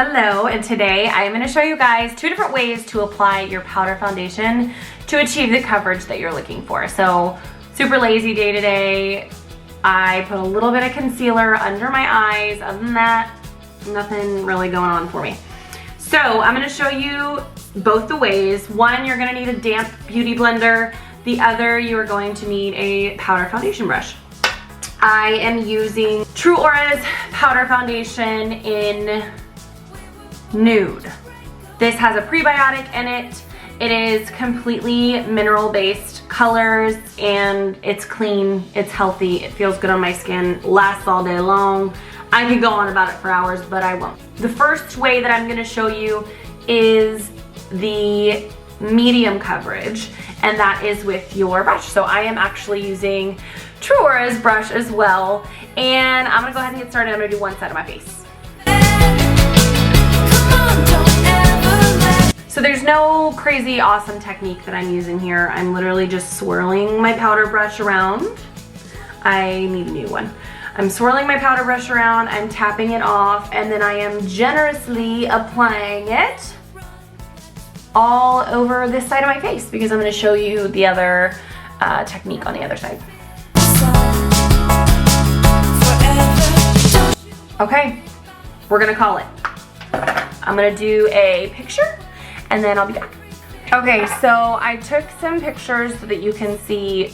Hello, and today I'm going to show you guys 2 different ways to apply your powder foundation to achieve the coverage that you're looking for. So, super lazy day today. I put a little bit of concealer under my eyes. Other than that, nothing really going on for me. So, I'm going to show you both the ways. One, you're going to need a damp beauty blender. The other, you are going to need a powder foundation brush. I am using True Aura's powder foundation in Nude. This has a prebiotic in it. It is completely mineral-based colors and it's clean, it's healthy, it feels good on my skin, lasts all day long. I could go on about it for hours, but I won't. The first way that I'm going to show you is the medium coverage, and that is with your brush. So I am actually using True Aura's brush as well, and I'm going to go ahead and get started. I'm going to do one side of my face. So there's no crazy awesome technique that I'm using here. I'm literally just swirling my powder brush around. I need a new one. I'm swirling my powder brush around, I'm tapping it off, and then I am generously applying it all over this side of my face because I'm going to show you the other technique on the other side. Okay, we're going to call it. I'm going to do a picture and then I'll be back. Okay, so I took some pictures so that you can see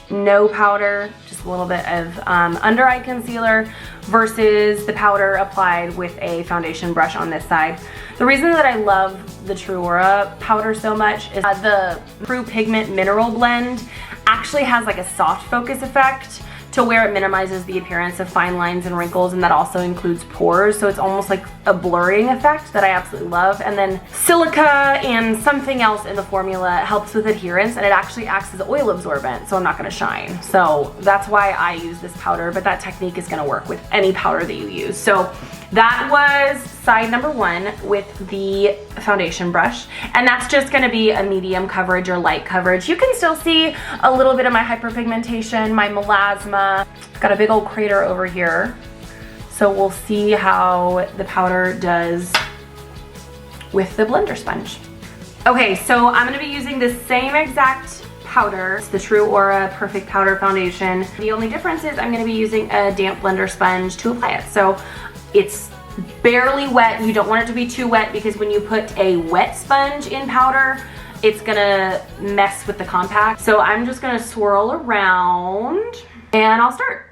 no powder, just a little bit of under eye concealer versus the powder applied with a foundation brush on this side. The reason that I love the True Aura powder so much is the True Pigment Mineral Blend actually has like a soft focus effect to where it minimizes the appearance of fine lines and wrinkles, and that also includes pores, so it's almost like a blurring effect that I absolutely love. And then silica and something else in the formula helps with adherence, and it actually acts as oil absorbent, so I'm not going to shine. So that's why I use this powder, but that technique is going to work with any powder that you use. So that was side number 1 with the foundation brush, and that's just going to be a medium coverage or light coverage. You can still see a little bit of my hyperpigmentation, my melasma. I've got a big old crater over here, so we'll see how the powder does with the blender sponge. Okay, so I'm going to be using the same exact powder. It's the True Aura Perfect Powder Foundation. The only difference is I'm going to be using a damp blender sponge to apply it. So it's barely wet. You don't want it to be too wet because when you put a wet sponge in powder, it's gonna mess with the compact. So I'm just gonna swirl around and I'll start.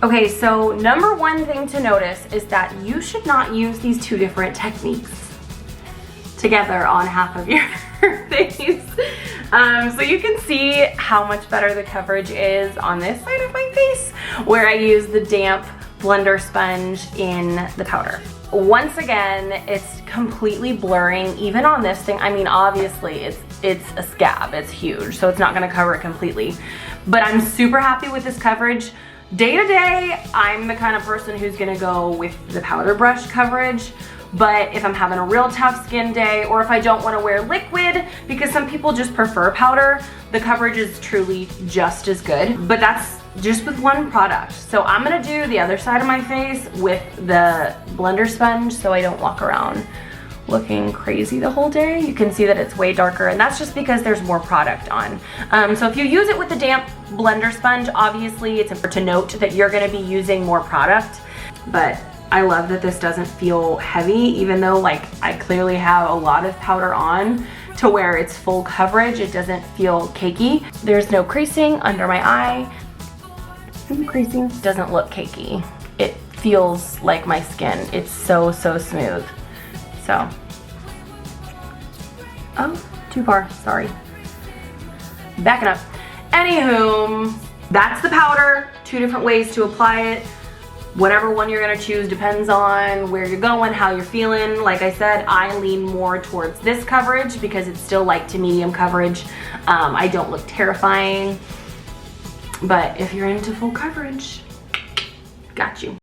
Okay, so number 1 thing to notice is that you should not use these 2 different techniques together on half of your face. So you can see how much better the coverage is on this side of my face where I use the damp blender sponge in the powder. Once again, it's completely blurring even on this thing. I mean, obviously it's a scab, it's huge, so it's not gonna cover it completely. But I'm super happy with this coverage. Day to day, I'm the kind of person who's gonna go with the powder brush coverage. But if I'm having a real tough skin day, or if I don't want to wear liquid, because some people just prefer powder, the coverage is truly just as good. But that's just with one product. So I'm going to do the other side of my face with the blender sponge so I don't walk around looking crazy the whole day. You can see that it's way darker, and that's just because there's more product on. So if you use it with the damp blender sponge, obviously it's important to note that you're going to be using more product. But I love that this doesn't feel heavy, even though like I clearly have a lot of powder on to where it's full coverage. It doesn't feel cakey. There's no creasing under my eye. The creasing doesn't look cakey. It feels like my skin. It's so smooth. So, oh, too far, sorry. Backing up. Anywho, that's the powder. 2 different ways to apply it. Whatever one you're gonna choose depends on where you're going, how you're feeling. Like I said, I lean more towards this coverage because it's still light to medium coverage. I don't look terrifying, but if you're into full coverage, got you.